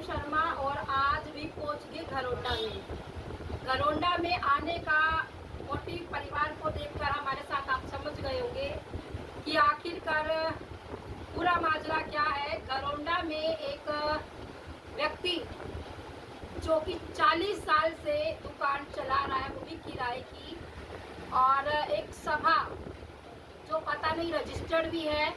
शर्मा और आज भी पहुंच गए घरोंडा में। घरोंडा में आने का मोटिव परिवार को देखकर हमारे साथ आप समझ गए होंगे कि आखिरकार पूरा माजरा क्या है। घरोंडा में एक व्यक्ति जो कि 40 साल से दुकान चला रहा है, वो भी किराए की, और एक सभा जो पता नहीं रजिस्टर्ड भी है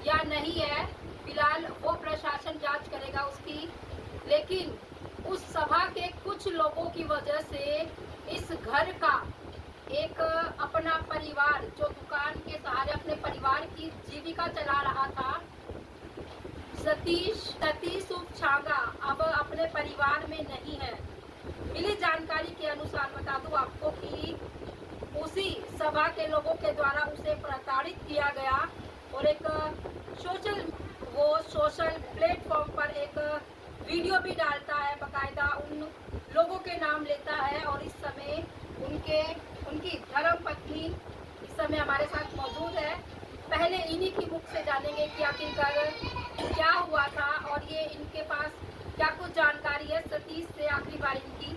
या नहीं है, फिलहाल वो प्रशासन जांच करेगा उसकी। लेकिन उस सभा के कुछ लोगों की वजह से इस घर का एक अपना परिवार जो दुकान के सहारे अपने परिवार की जीविका चला रहा था, सतीश उर्फ छागा, अब अपने परिवार में नहीं है। मिली जानकारी के अनुसार बता दूं आपको कि उसी सभा के लोगों के द्वारा उसे प्रताड़ित किया गया और एक सोशल प्लेटफॉर्म पर एक वीडियो भी डालता है, बकायदा उन लोगों के नाम लेता है। और इस समय उनकी धर्म पत्नी इस समय हमारे साथ मौजूद है। पहले इन्हीं की मुख से जानेंगे कि आखिरकार क्या हुआ था और ये इनके पास क्या कुछ जानकारी है। सतीश से आखिरी बार इनकी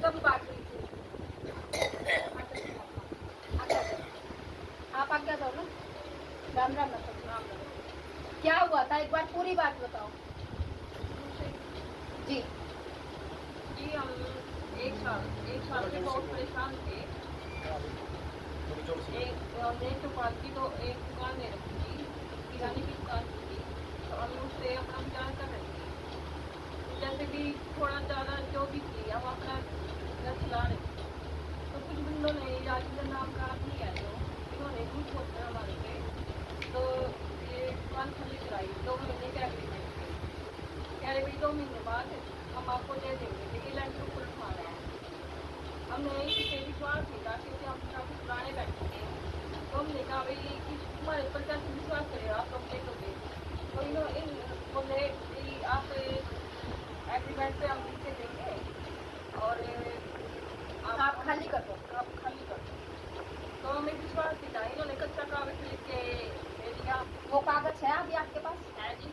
कब बात हुई थी? आप आज्ञा दो ना। राम राम। क्या हुआ था, एक बार पूरी बात बताओ। जी जी, हम एक साल से बहुत परेशान थे। हमने चौपाटी तो एक दुकान ले रखी थी, किराने की दुकान थी, तो हम उससे अपना गुजारा कर रहे थे। जैसे भी थोड़ा ज़्यादा जो भी थी हम अपना घर चला रहे थे। तो कुछ बंदों ने, राजेंद्र नाम का आदमी है जो, इन्होंने झूठ बोलकर हमारे पे तो ये दुकान खाली कराई 2 महीने के एग्रीमेंट पे। कह रहे भाई 2 महीने बाद हम आपको दे देंगे, लेकिन लैंड ऊपर उठा रहे हैं। हमने इसी पे विश्वास नहीं था, क्योंकि हम काफ़ी पुराने बैठे थे। तो हमने कहा भाई कि हमारे ऊपर कैसे विश्वास करेगा, आप कब देखोगे। तो इन बोले कि आप एग्रीमेंट पे हम लिख के देंगे और आप खाली कर दो। आप खाली कर दो। तो हमें विश्वास नहीं था। इन्होंने कच्चा कागज लिख के दे दिया। वो कागज है अभी आपके पास? है जी।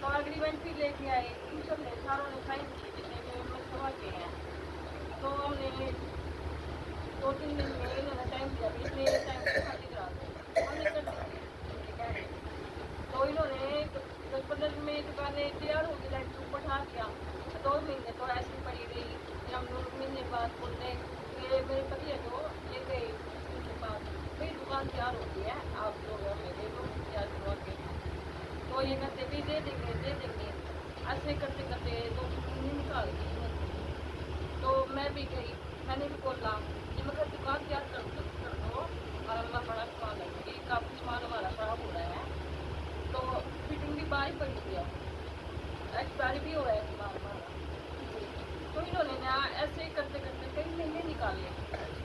तो एग्रीमेंट भी लेके आए, इन सब ने सारों ने साइन किए जितने भी उनमें सभा के हैं। तो हमने 2-3 दिन में इन्होंने टाइम दिया, इतने टाइम से खाली करा दो, हमने कर देंगे उनके कहने। तो इन्होंने 10-15 दिन में दुकानें तैयार हो गई, लाइट ऊपर उठा दिया। 2 महीने तो ऐसी पड़ी रही। हम 2 महीने बाद बोलते ये मेरे पति है जो ले गए उनके पास, मेरी दुकान तैयार हो गई है, आप लोग हमें दे दो तैयार करवा के। तो ये कहते भी दे देंगे। ऐसे करते करते 2-3 दिन निकाल गई। तो मैं भी गई, मैंने भी बोला कि मगर दुकान तैयार कर दो और हमारा बड़ा दुकान है, क्योंकि काफ़ी सामान हमारा खराब हो रहा है। तो फिटिंग भी बाहर पड़ी हुई है, एक्सपायरी भी हो रहा है सामान हमारा। तो इन्होंने ना ऐसे करते करते कई महीने निकाले।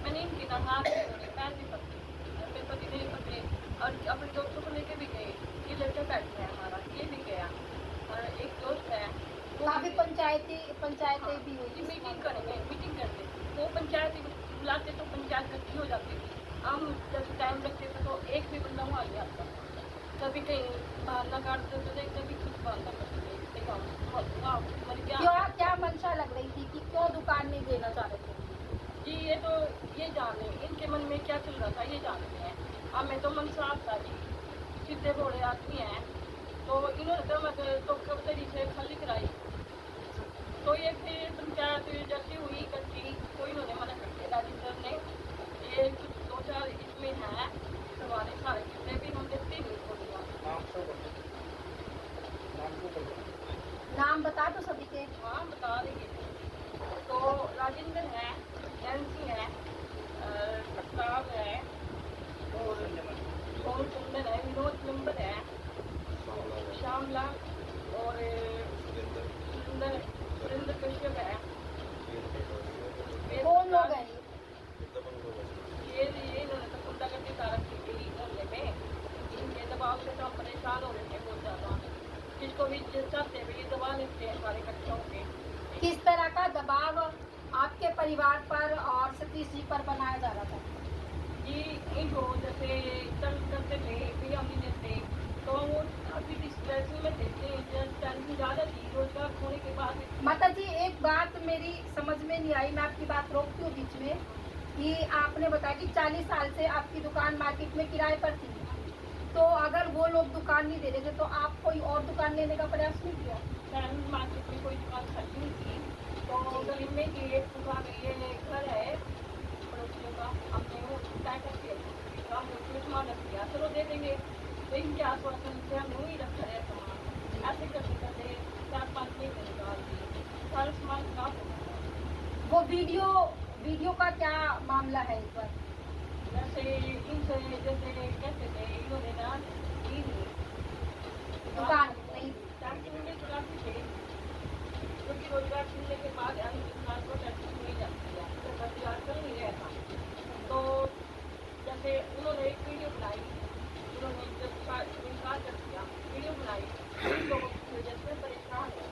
मैंने इनकी ना हाथ पैर भी पकड़े, मेरे पति ने पकड़े और अपने दोस्तों को लेके भी गए। ये लड़का बैठा है हमारा, ये भी गया, और एक दोस्त है काफी पंचायतें भी हुई। मीटिंग करते। वो पंचायत बुलाते तो पंचायत इकट्ठी हो जाती थी। हम जब टाइम रखते थे तो एक भी बंदा वहाँ नहीं आता। कभी कहीं बहाना काटते थे, कभी कुछ बहाना करते थे। क्या मंशा लग रही थी कि क्यों दुकान नहीं देना चाह रहे थे? जी ये जाने इनके मन में क्या चल रहा था, ये जानते हैं। हमें तो मन साफ था जी, सीधे भोले आदमी हैं। तो इन्होंने तो कब्जे से खाली कराई। तो ये फिर पंचायत जैसी हुई इकट्ठी, तो इन्होंने मना कर दिया राजेंद्र ने। ये कुछ 2-4 इसमें हैं करवाने सारे, जितने भी हम देखते नहीं को। नाम बता दो सभी के। हाँ बता देंगे। तो राजेंद्र है, नैन्सी है, प्रताप है, और चंदन है, विनोद नंबर है, श्यामला और सुरेंद्र कश्यप है। कौन लोग हैं ये इन्होंने तो गुंडा करके सारा खिड़की मोहल्ले में। इनके दबाव से तो हम परेशान हो रहे थे बहुत ज़्यादा। जिसको भी चाहते भी ये दबा लेते हैं सारे इकट्ठे होके। किस तरह का दबाव आपके परिवार पर और सतीश जी पर बनाया जा रहा था? जी इनको जैसे तंग करते थे, भी हम नहीं देते, तो वो अभी वैसे में देखते हैं टेंशन ज़्यादा थी रोजगार खोने के बाद। माता जी एक बात मेरी समझ में नहीं आई, मैं आपकी बात रोकती हूँ बीच में, कि आपने बताया कि 40 साल से आपकी दुकान मार्केट में किराए पर थी, तो अगर वो लोग दुकान नहीं दे रहे थे तो आप कोई और दुकान लेने का प्रयास नहीं किया? मैं मार्केट में कोई दुकान खाली नहीं थी, तो गली में ही एक दुकान ये घर है पड़ोसियों का, हमने वो तय करके हमने उसमें सामान रख दिया, चलो दे देंगे, लेकिन क्या आश्वासन से हमने वही रखा है सामान। ऐसे करते करते 4-5 महीने निकाल दिए, सारा सामान खराब हो गया। वो वीडियो का क्या मामला है इस बार? जैसे इनसे जैसे कहते थे इन्होंने ना दुकान नहीं चलाते थे, क्योंकि रोजगार मिलने के बाद अन्य दुकान को टैक्स मिल जाती है, तो रोजगार चल नहीं रहा था। तो जैसे उन्होंने एक वीडियो बनाई, उन्होंने जब इनकार कर दिया, वीडियो बनाई, लोगों की वजह से परेशान है,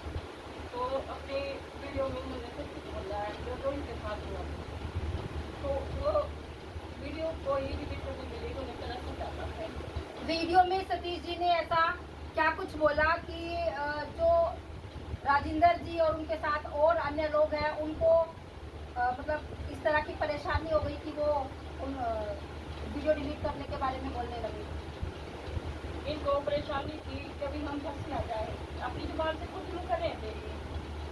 तो अपने वीडियो में उन्होंने सब कुछ बोला है जो इनके साथ हुआ, तो वो वीडियो को ही डिलीट करने के लिए उन्हें तरह से चाहता है। वीडियो में सतीश जी ने ऐसा क्या कुछ बोला कि जो राजेंद्र जी और उनके साथ और अन्य लोग हैं उनको मतलब इस तरह की परेशानी हो गई कि वो उन वीडियो डिलीट करने के बारे में बोलने लगे? इनको परेशानी थी कभी हम घर से आ जाए, अपनी जुबान से कुछ लोग करें थे,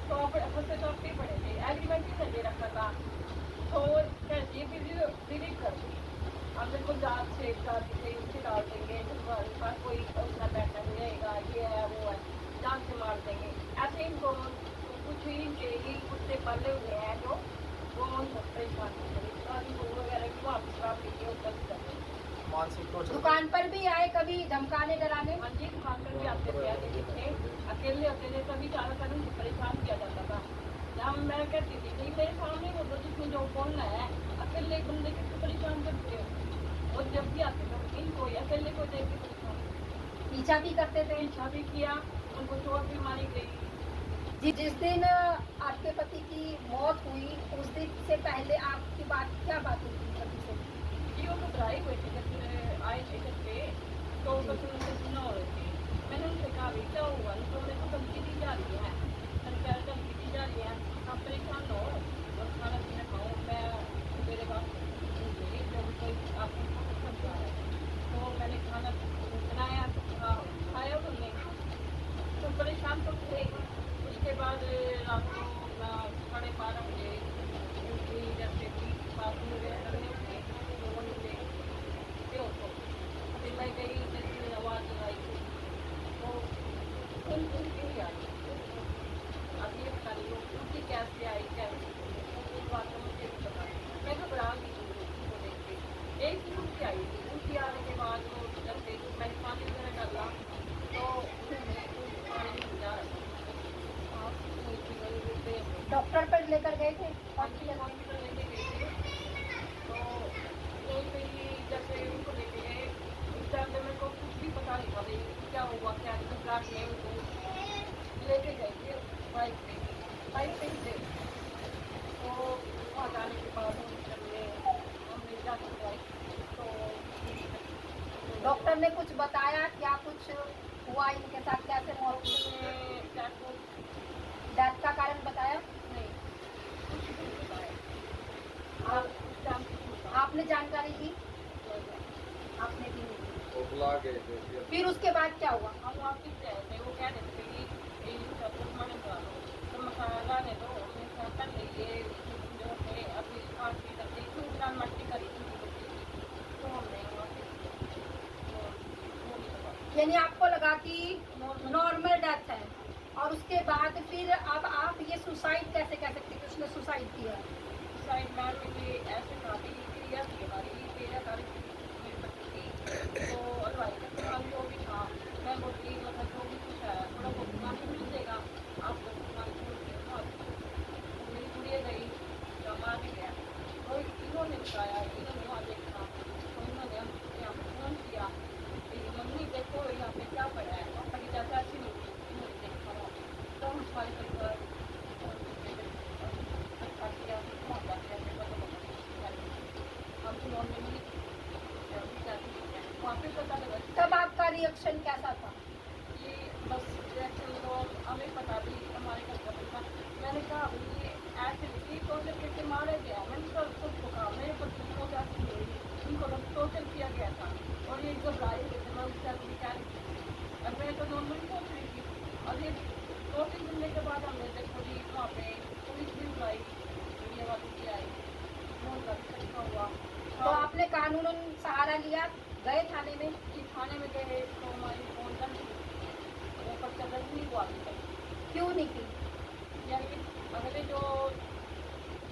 तो फंसे तो अपने पड़े थे, एग्रीमेंट भी नहीं दे रखा था, तो कहती वीडियो डिलीट कर दी, हम बिल्कुल जान से उसे डाल देंगे, तुम्हारे पास कोई उसका बैठा नहीं रहेगा, ये है वो है, जान से मार देंगे। ऐसे इनको कुछ ही इनके ही कुत्ते पाले हुए हैं जो वो उनको परेशान वगैरह की वापस शराब लेके उतर मानसिक टॉर्चर। दुकान पर भी आए कभी धमकाने डराने? हाँ जी, दुकान पर भी आते थे, लेकिन थे अकेले होते थे, तभी चारों तरफ उनको परेशान किया जाता था। जहाँ मैं कहती थी कि मेरे सामने वो जिसमें जो बोलना है, अकेले बंदे किसको परेशान करते हो, और जब भी आते थे इनको अकेले को देख के परेशान, पीछा भी करते थे? पीछा भी किया, उनको चोट भी मारी गई। जिस दिन आपके पति की मौत हुई उस दिन से पहले आपकी क्या बात हुई थी पति से? जी वो घबराए हुए थे, जब आए थे घर पे तो बस उनसे सुना हो रही थी, मैंने उनसे कहा भी क्या हुआ, तो मेरे को धमकी दी जा रही है, मैंने कहा धमकी दी जा रही है, आप परेशान हो और खाना पीना खाओ, मैं मेरे पास जब कोई आपको पसंद आ रहा है, तो मैंने खाना बनाया, खाया उन्होंने, तो परेशान तो थे। उसके बाद रात को 12:30 बजे उनकी जैसे कि बाथरूम वगैरह करने उठे, तो वो निकले तो फिर मैं गई, जैसे आवाज़ लगाई तो उनकी ही आई, अब ये बता रही हूँ उनकी कैसे आई, कैसे इस बात का मुझे भी पता, मैं घबरा गई उनको देख के। एक ही उनकी आई थी, उनकी आने के बाद वो जैसे मैंने पानी वगैरह डाला तो उन्होंने पानी में समझा रखा, डॉक्टर पर लेकर गए थे? हॉस्पिटल लेके गए थे, तो कोई जैसे उनको लेके गए, उस टाइम पे मेरे को कुछ भी पता नहीं था भाई क्या हुआ क्या नहीं, घबराहट में उनको लेके गए थे बाइक पे ही थे, तो वहाँ जाने के बाद हमने जांच करवाई, तो डॉक्टर ने कुछ बताया क्या कुछ हुआ इनके साथ, कैसे मौत हुई? क्या को डेथ का कारण बताया? नहीं कुछ भी नहीं बताया, आप उस टाइम आपने जानकारी दी? आपने दी नहीं। वो बुला गए थे। फिर उसके बाद क्या हुआ? हम वापिस गए थे, वो कह रहे थे कि पोस्टमार्टम करा दो, तो मसाला ने तो पहले ये जो थे अपनी खांसी करते खून मट्टी करी थी, तो हमने यानी आपको लगा कि नॉर्मल डेथ है, और उसके बाद फिर अब आप ये सुसाइड कैसे कह सकते कि उसने सुसाइड किया? सुसाइड मैम मुझे ऐसे कहा थी कि क्रिया थी हमारी 13 तारीख की बच्ची थी, तो अलवाई का सामान जो भी था, मैं बोलती मतलब जो भी कुछ है थोड़ा बहुत दुकान से मिल देगा, आपको दुकान छोड़ के मेरी गुड़िया गई, जमा भी गया, तो इन्होंने बताया, इन्होंने वहाँ देखा, तो उन्होंने हमसे यहाँ पर फोन किया कि मम्मी देखो यहाँ पे क्या पड़ा है, पापा की चाचा अच्छी नहीं थी, इन्होंने देखा वहाँ, तो हम सारे परिवार वहाँ पे पता लगा तब आपका रिएक्शन कैसा था? ये हमारे घर का बच्चा। मैंने कहा अभी ये ऐसे नहीं टोर्चर करके मारा गया। मैंने कहा सबको कहा मेरे बच्चे को जाती हुई उनको टोर्चर किया गया था और ये घबराए हुए थे। मैं उससे अभी क्या और मैं तो नॉर्मली सोच रही थी और ये 2-3 घंटे के बाद हमने देखो जी वहाँ पे पुलिस भी बुलाई, मीडिया वाले भी आए, बहुत ज़्यादा इकट्ठा हुआ। तो आपने कानूनन सहारा लिया, गए थाने में? कि थाने में गए तो हमारी फोन दर्ज वो पर्चा दर्ज नहीं हुआ अभी तक। क्यों नहीं की? यानी अगले जो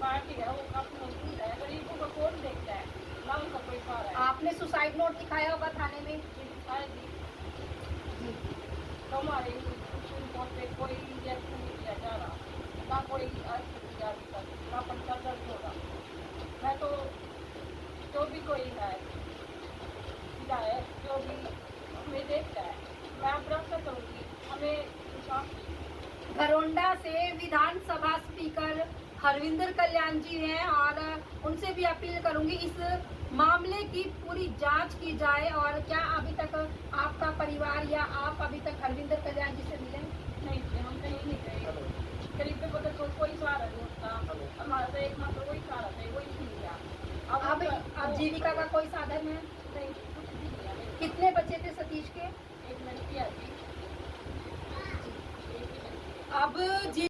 पार्टी है वो काफ़ी मजबूत है, गरीबों का कौन देखता है, ना उनका कोई सहारा है। आपने सुसाइड नोट लिखाया होगा थाने में? शायद ही तो हमारे सुप्रीम कोर्ट पे कोई रिएक्शन नहीं किया जा रहा, ना कोई एक्शन किया अभी तक, ना पर्चा दर्ज होगा। मैं तो जो भी कोई है जो भी हमें देखता है, मैं भरोसा करूँगी हमें इंसाफ। घरोंडा से विधानसभा स्पीकर हरविंदर कल्याण जी हैं और उनसे भी अपील करूंगी इस मामले की पूरी जांच की जाए। और क्या अभी तक आपका परिवार या आप अभी तक हरविंदर कल्याण जी से मिले? नहीं जी, हम कहीं नहीं गए। गरीब को तो कोई सहारा नहीं होता, हमारा तो एकमात्र वही सहारा था, वही छीन गया। अब जीविका का कोई साधन है? नहीं, कुछ भी नहीं है। कितने बच्चे थे सतीश के? एक लड़की है जी, अब जी